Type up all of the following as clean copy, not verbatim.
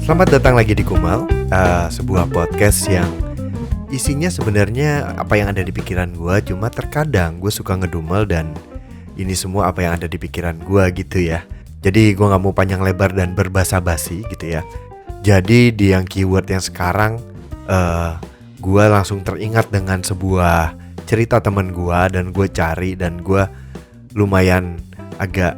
Selamat datang lagi di Kumal, sebuah podcast yang isinya sebenarnya apa yang ada di pikiran gue. Cuma terkadang gue suka ngedumel dan ini semua apa yang ada di pikiran gue gitu ya. Jadi gue gak mau panjang lebar dan berbasa-basi gitu ya. Jadi di yang keyword yang sekarang gue langsung teringat dengan sebuah cerita temen gue. Dan gue cari dan gue lumayan agak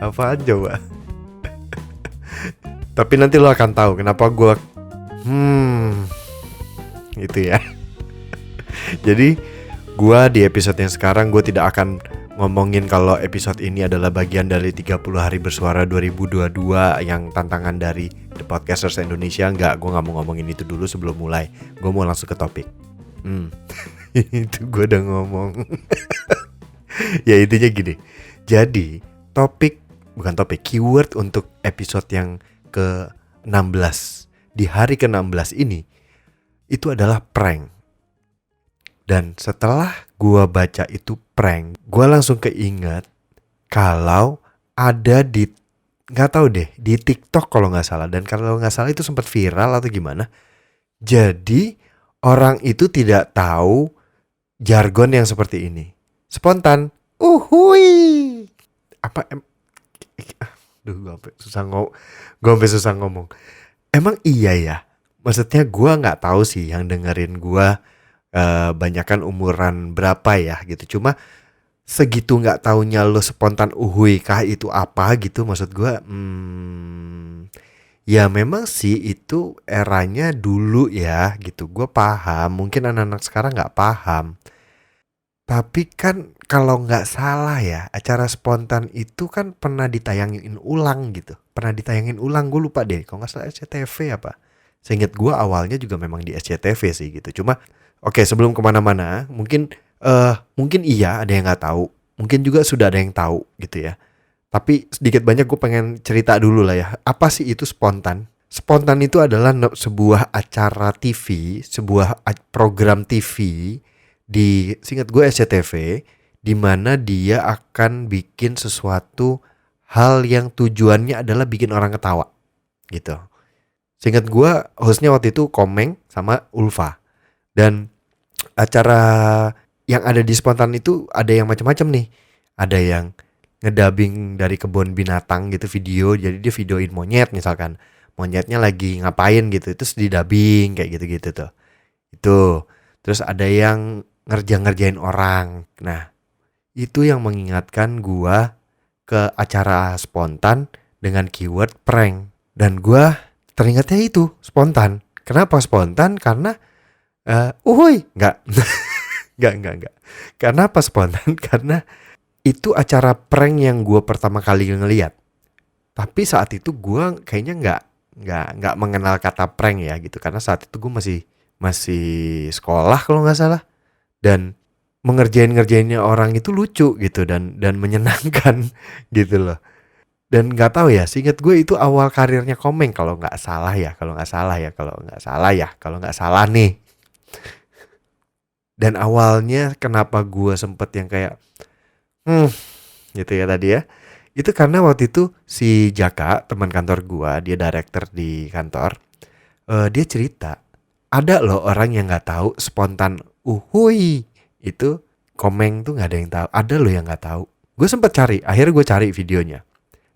apaan coba. Tapi nanti lo akan tahu kenapa gue gitu ya. Jadi gue di episode yang sekarang gue tidak akan ngomongin kalau episode ini adalah bagian dari 30 hari bersuara 2022 yang tantangan dari The Podcasters Indonesia. Enggak, gue gak mau ngomongin itu dulu sebelum mulai. Gue mau langsung ke topik. Itu gue udah ngomong. Ya intinya gini. Jadi keyword untuk episode yang ke-16 di hari ke-16 ini itu adalah prank. Dan setelah gua baca itu prank, gua langsung keinget kalau ada di nggak tahu deh di TikTok kalau nggak salah, dan kalau nggak salah itu sempat viral atau gimana. Jadi orang itu tidak tahu jargon yang seperti ini. Spontan, uhui. Duh, gue susah ngomong. Emang iya ya? Maksudnya gue nggak tahu sih yang dengerin gue banyakan umuran berapa ya gitu. Cuma segitu nggak taunya lo spontan uhui kah itu apa gitu. Maksud gue, ya memang sih itu eranya dulu ya gitu. Gue paham. Mungkin anak-anak sekarang nggak paham. Tapi kan kalau nggak salah ya, acara spontan itu kan pernah ditayangin ulang gitu. Gue lupa deh, kalau nggak salah SCTV apa. Seingat gue awalnya juga memang di SCTV sih gitu. Cuma oke, sebelum kemana-mana, mungkin iya ada yang nggak tahu. Mungkin juga sudah ada yang tahu gitu ya. Tapi sedikit banyak gue pengen cerita dulu lah ya. Apa sih itu spontan? Spontan itu adalah sebuah acara TV, sebuah program TV di seingat gue SCTV, di mana dia akan bikin sesuatu hal yang tujuannya adalah bikin orang ketawa gitu. Seingat gue hostnya waktu itu Komeng sama Ulfa. Dan acara yang ada di spontan itu ada yang macam-macam nih. Ada yang ngedubbing dari kebun binatang gitu video. Jadi dia videoin monyet misalkan. Monyetnya lagi ngapain gitu. Terus didubbing kayak gitu-gitu tuh. Itu. Terus ada yang ngerjain orang. Nah, itu yang mengingatkan gua ke acara spontan dengan keyword prank. Dan gua teringatnya itu spontan. Kenapa spontan? Karena enggak. Enggak. Kenapa spontan? Karena itu acara prank yang gua pertama kali ngeliat. Tapi saat itu gua kayaknya enggak mengenal kata prank ya gitu. Karena saat itu gua masih sekolah kalau nggak salah. Dan ngerjainnya orang itu lucu gitu dan menyenangkan gitu loh. Dan nggak tahu ya, seingat gue itu awal karirnya Komeng kalau nggak salah nih. Dan awalnya kenapa gue sempet yang kayak gitu ya tadi ya, itu karena waktu itu si Jaka, teman kantor gue, dia director di kantor, dia cerita ada loh orang yang nggak tahu spontan uhui itu Komeng tuh nggak ada yang tahu. Ada loh yang nggak tahu. Gue sempet cari, akhirnya gue cari videonya.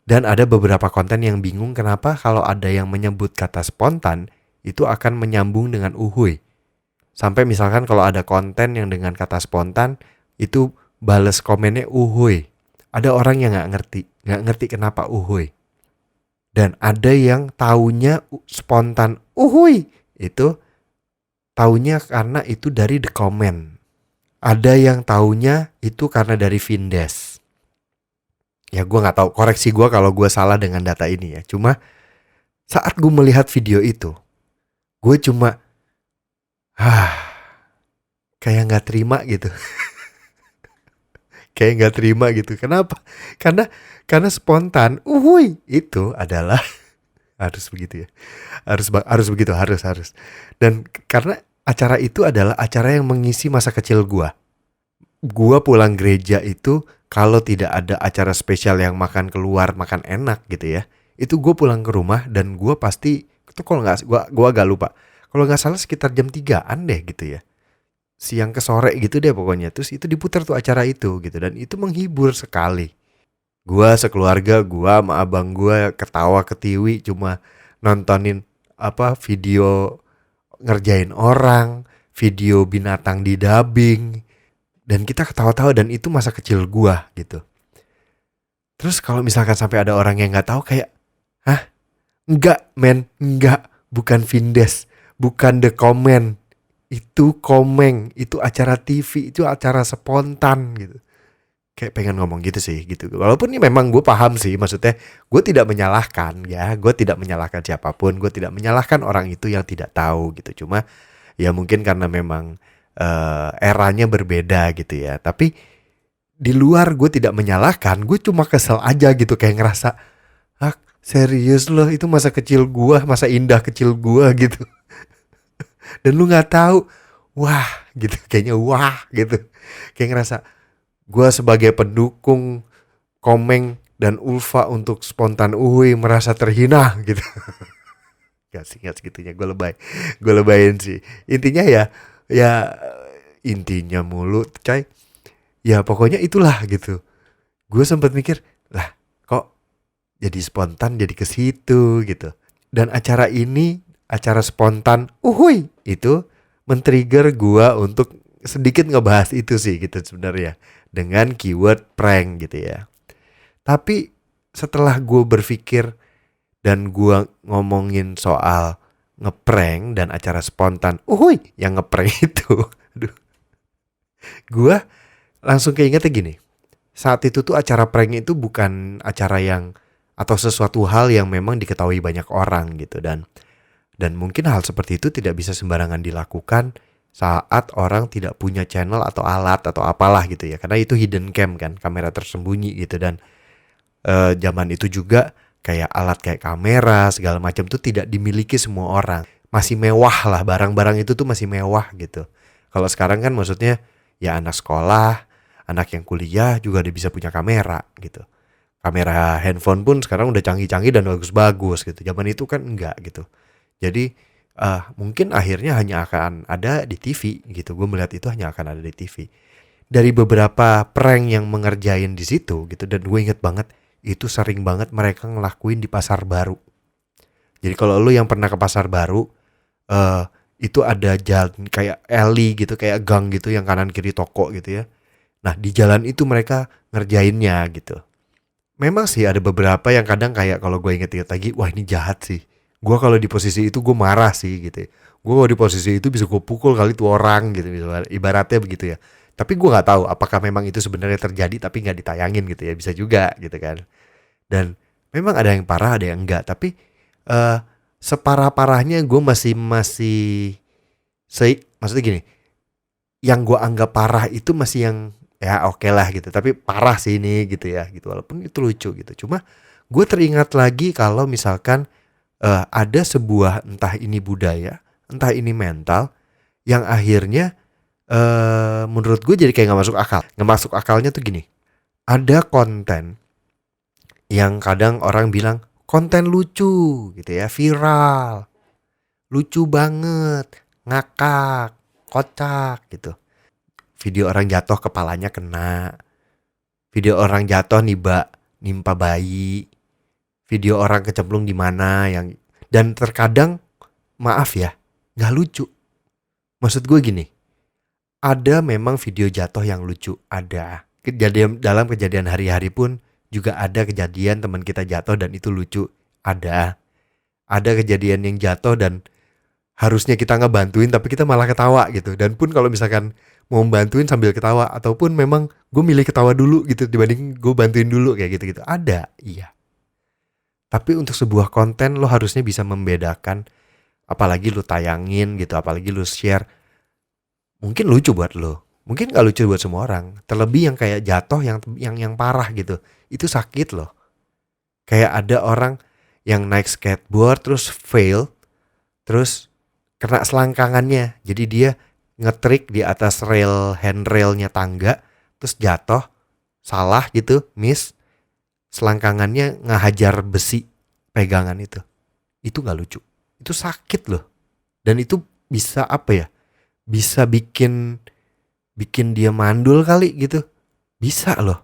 Dan ada beberapa konten yang bingung kenapa kalau ada yang menyebut kata spontan itu akan menyambung dengan uhui. Sampai misalkan kalau ada konten yang dengan kata spontan itu bales komennya uhui. Ada orang yang nggak ngerti kenapa uhui. Dan ada yang taunya spontan uhui itu taunya karena itu dari the comment. Ada yang taunya itu karena dari Vindes. Ya gue gak tahu, koreksi gue kalau gue salah dengan data ini ya. Cuma saat gue melihat video itu, gue cuma kayak gak terima gitu. Kenapa? Karena spontan uhui itu adalah harus begitu ya. Harus. Dan karena acara itu adalah acara yang mengisi masa kecil gua. Gua pulang gereja itu kalau tidak ada acara spesial yang makan keluar, makan enak gitu ya, itu gue pulang ke rumah dan gue pasti itu kalau nggak gue agak lupa. Kalau nggak salah sekitar jam 3-an deh gitu ya. Siang ke sore gitu deh pokoknya. Terus itu diputar tuh acara itu gitu dan itu menghibur sekali. Gua sekeluarga, gua sama abang gua ketawa ketiwi cuma nontonin video ngerjain orang, video binatang di dubbing dan kita ketawa-tawa dan itu masa kecil gua gitu. Terus kalau misalkan sampai ada orang yang nggak tahu kayak, hah? Enggak, men, enggak, bukan Vindes, bukan The Comment, itu Komeng, itu acara TV, itu acara spontan gitu. Kayak pengen ngomong gitu sih gitu. Walaupun ini memang gue paham sih, maksudnya gue tidak menyalahkan ya, gue tidak menyalahkan siapapun, gue tidak menyalahkan orang itu yang tidak tahu gitu. Cuma ya mungkin karena memang eranya berbeda gitu ya. Tapi di luar gue tidak menyalahkan, gue cuma kesel aja gitu kayak ngerasa, ah serius loh itu masa kecil gue, masa indah kecil gue gitu. Dan lu nggak tahu, wah gitu, kayaknya wah gitu, kayak ngerasa gue sebagai pendukung Komeng dan Ulfa untuk spontan uhui merasa terhina gitu. Gak sih, gak segitunya, gue lebayin sih. Intinya ya intinya mulu, coy. Ya pokoknya itulah gitu. Gue sempat mikir, lah kok jadi spontan jadi ke situ gitu. Dan acara ini, acara spontan uhui itu men-trigger gue untuk sedikit ngebahas itu sih gitu sebenarnya. Dengan keyword prank gitu ya. Tapi setelah gue berpikir dan gue ngomongin soal ngeprank dan acara spontan, yang ngeprank itu, aduh, gue langsung keingetnya gini. Saat itu tuh acara prank itu bukan acara yang atau sesuatu hal yang memang diketahui banyak orang gitu dan mungkin hal seperti itu tidak bisa sembarangan dilakukan saat orang tidak punya channel atau alat atau apalah gitu ya, karena itu hidden cam kan, kamera tersembunyi gitu. Dan zaman itu juga kayak alat kayak kamera segala macam tuh tidak dimiliki semua orang, masih mewah lah, barang-barang itu tuh masih mewah gitu. Kalau sekarang kan maksudnya ya anak sekolah, anak yang kuliah juga udah bisa punya kamera gitu. Kamera handphone pun sekarang udah canggih-canggih dan bagus-bagus gitu. Zaman itu kan enggak gitu. Jadi mungkin akhirnya hanya akan ada di TV gitu. Gue melihat itu hanya akan ada di TV. Dari beberapa prank yang mengerjain di situ gitu, dan gue inget banget itu sering banget mereka ngelakuin di pasar baru. Jadi kalau lu yang pernah ke pasar baru, eh itu ada jalan kayak alley gitu, kayak gang gitu yang kanan kiri toko gitu ya. Nah di jalan itu mereka ngerjainnya gitu. Memang sih ada beberapa yang kadang kayak kalau gue inget-inget lagi, wah ini jahat sih. Gue kalau di posisi itu gue marah sih gitu. Gue kalau di posisi itu bisa gue pukul kali tuh orang gitu, ibaratnya begitu ya. Tapi gue nggak tahu apakah memang itu sebenarnya terjadi tapi nggak ditayangin gitu ya, bisa juga gitu kan. Dan memang ada yang parah ada yang enggak. Tapi eh separah-parahnya gue masih maksudnya gini, yang gue anggap parah itu masih yang ya oke lah gitu, tapi parah sih ini gitu ya gitu, walaupun itu lucu gitu. Cuma gue teringat lagi kalau misalkan ada sebuah entah ini budaya entah ini mental yang akhirnya menurut gue jadi kayak nggak masuk akalnya tuh gini. Ada konten yang kadang orang bilang konten lucu gitu ya, viral, lucu banget, ngakak, kocak gitu. Video orang jatuh kepalanya kena, video orang jatuh nimpa bayi, video orang kecemplung di mana yang, dan terkadang maaf ya nggak lucu. Maksud gue gini, ada memang video jatuh yang lucu, ada kejadian dalam kejadian hari-hari pun juga ada kejadian teman kita jatuh dan itu lucu, ada kejadian yang jatuh dan harusnya kita ngebantuin tapi kita malah ketawa gitu. Dan pun kalau misalkan mau bantuin sambil ketawa, ataupun memang gue milih ketawa dulu gitu dibanding gue bantuin dulu kayak gitu-gitu, ada, iya. Tapi untuk sebuah konten lo harusnya bisa membedakan, apalagi lo tayangin gitu, apalagi lo share. Mungkin lucu buat lo, mungkin gak lucu buat semua orang. Terlebih yang kayak jatuh yang parah gitu, itu sakit loh. Kayak ada orang yang naik skateboard terus fail, terus kena selangkangannya. Jadi dia ngetrik di atas handrailnya tangga, terus jatuh, salah gitu, miss, selangkangannya ngehajar besi pegangan itu nggak lucu, itu sakit loh, dan itu bisa apa ya, bisa bikin dia mandul kali gitu, bisa loh.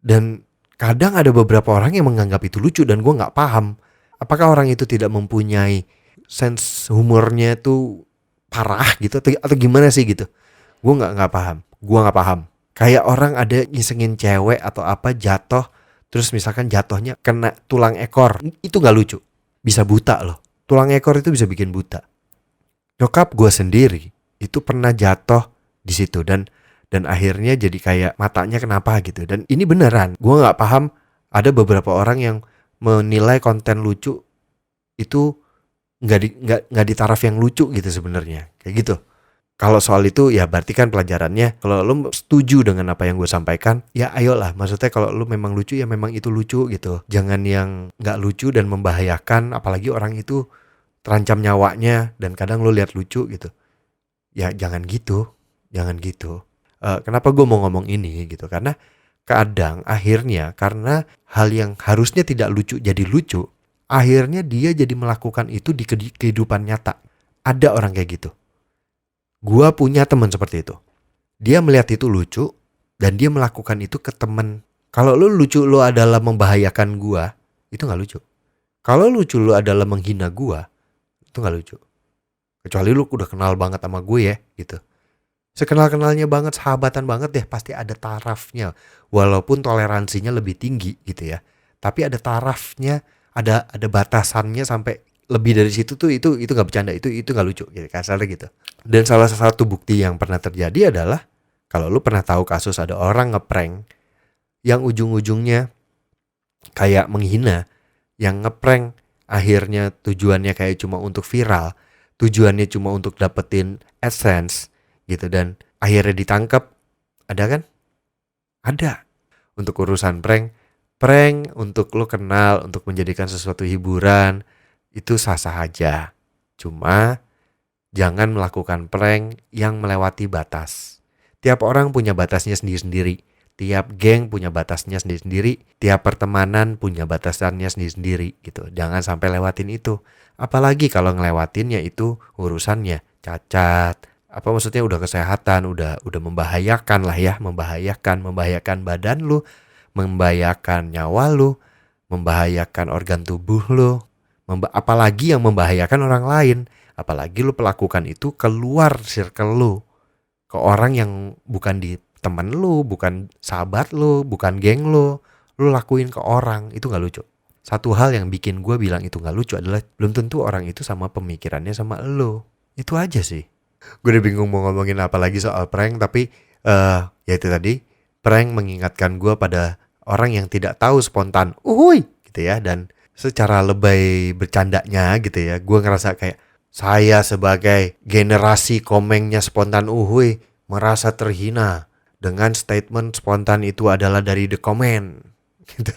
Dan kadang ada beberapa orang yang menganggap itu lucu dan gue nggak paham, apakah orang itu tidak mempunyai sense humornya tuh parah gitu atau gimana sih gitu. Gue nggak paham. Kayak orang ada ngisengin cewek atau apa jatuh, terus misalkan jatuhnya kena tulang ekor, itu nggak lucu, bisa buta loh. Tulang ekor itu bisa bikin buta. Nyokap gue sendiri itu pernah jatuh di situ dan akhirnya jadi kayak matanya kenapa gitu. Dan ini beneran, gue nggak paham. Ada beberapa orang yang menilai konten lucu itu nggak di taraf yang lucu gitu sebenarnya, kayak gitu. Kalau soal itu ya berarti kan pelajarannya, kalau lu setuju dengan apa yang gue sampaikan, ya ayolah. Maksudnya kalau lu memang lucu ya memang itu lucu gitu. Jangan yang nggak lucu dan membahayakan, apalagi orang itu terancam nyawanya dan kadang lu lihat lucu gitu. Ya jangan gitu. Kenapa gue mau ngomong ini gitu? Karena kadang akhirnya karena hal yang harusnya tidak lucu jadi lucu, akhirnya dia jadi melakukan itu di kehidupan nyata. Ada orang kayak gitu. Gua punya teman seperti itu. Dia melihat itu lucu dan dia melakukan itu ke temen. Kalau lu lucu lu adalah membahayakan gua, itu gak lucu. Kalau lucu lu adalah menghina gua, itu gak lucu. Kecuali lu udah kenal banget sama gue ya gitu. Sekenal-kenalnya banget, sahabatan banget deh, pasti ada tarafnya. Walaupun toleransinya lebih tinggi gitu ya. Tapi ada tarafnya, ada batasannya, sampai lebih dari situ tuh itu nggak bercanda, itu nggak lucu gitu, kasarnya gitu. Dan salah satu bukti yang pernah terjadi adalah kalau lu pernah tahu kasus ada orang ngeprank yang ujung-ujungnya kayak menghina, yang ngeprank akhirnya tujuannya kayak cuma untuk viral, tujuannya cuma untuk dapetin AdSense gitu, dan akhirnya ditangkap. Ada kan? Ada. Untuk urusan prank untuk lu kenal, untuk menjadikan sesuatu hiburan, itu sah-sah aja. Cuma jangan melakukan prank yang melewati batas. Tiap orang punya batasnya sendiri-sendiri. Tiap geng punya batasnya sendiri-sendiri. Tiap pertemanan punya batasannya sendiri-sendiri gitu. Jangan sampai lewatin itu. Apalagi kalau ngelewatinnya itu urusannya cacat. Apa maksudnya udah kesehatan, udah membahayakan lah ya, membahayakan badan lu, membahayakan nyawa lu, membahayakan organ tubuh lu. Apalagi yang membahayakan orang lain. Apalagi lu pelakukan itu keluar circle lu, ke orang yang bukan di teman lu, bukan sahabat lu, bukan geng lu lakuin ke orang, itu gak lucu. Satu hal yang bikin gue bilang itu gak lucu adalah belum tentu orang itu sama pemikirannya sama lu. Itu aja sih. Gue udah bingung mau ngomongin apa lagi soal prank, tapi ya itu tadi, prank mengingatkan gue pada orang yang tidak tahu spontan uhuy gitu ya. Dan secara lebay bercandanya gitu ya, gue ngerasa kayak saya sebagai generasi komengnya spontan uhuy merasa terhina dengan statement spontan itu adalah dari the comment gitu.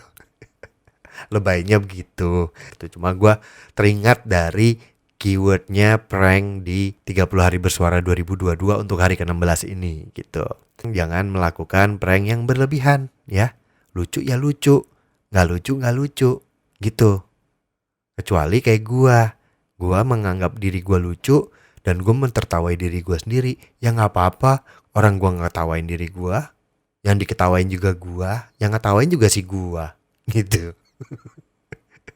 Lebaynya begitu. Itu cuma gue teringat dari keywordnya prank di 30 hari bersuara 2022 untuk hari ke-16 ini gitu. Jangan melakukan prank yang berlebihan ya. Lucu ya lucu, gak lucu gitu. Kecuali kayak gue menganggap diri gue lucu dan gue mentertawai diri gue sendiri, ya gak apa-apa. Orang gue ngetawain diri gue, yang diketawain juga gue, yang ngetawain juga si gue gitu.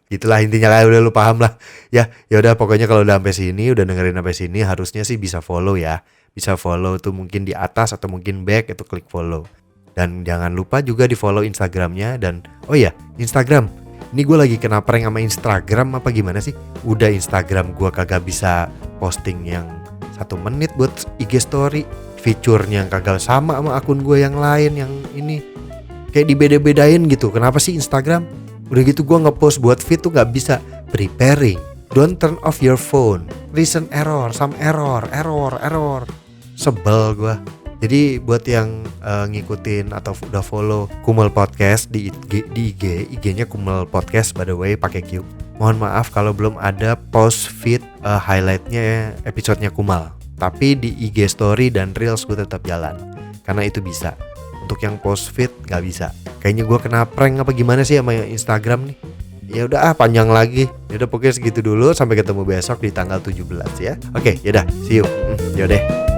Itulah intinya lah, udah lu paham lah. Ya udah pokoknya kalau udah sampai sini, udah dengerin sampai sini, harusnya sih bisa follow ya. Bisa follow tuh mungkin di atas atau mungkin back, itu klik follow. Dan jangan lupa juga di follow Instagramnya. Dan oh iya, Instagram. Ini gue lagi kena prank sama Instagram apa gimana sih? Udah Instagram gue kagak bisa posting yang 1 menit buat IG story. Fiturnya kagak sama akun gue yang lain, yang ini kayak dibeda-bedain gitu. Kenapa sih Instagram? Udah gitu gue ngepost buat feed tuh gak bisa. Preparing, don't turn off your phone, recent error, some error. Sebel gue. Jadi buat yang ngikutin atau udah follow Kumel Podcast di IG-nya Kumel Podcast by the way, pakai Q. Mohon maaf kalau belum ada post feed highlightnya episodenya Kumal. Tapi di IG story dan reels gue tetap jalan, karena itu bisa. Untuk yang post feed nggak bisa. Kayaknya gue kena prank apa gimana sih sama Instagram nih. Ya udah panjang lagi. Ya udah pokoknya segitu dulu, sampai ketemu besok di tanggal 17 ya. Oke, yaudah, see you. Yaudah.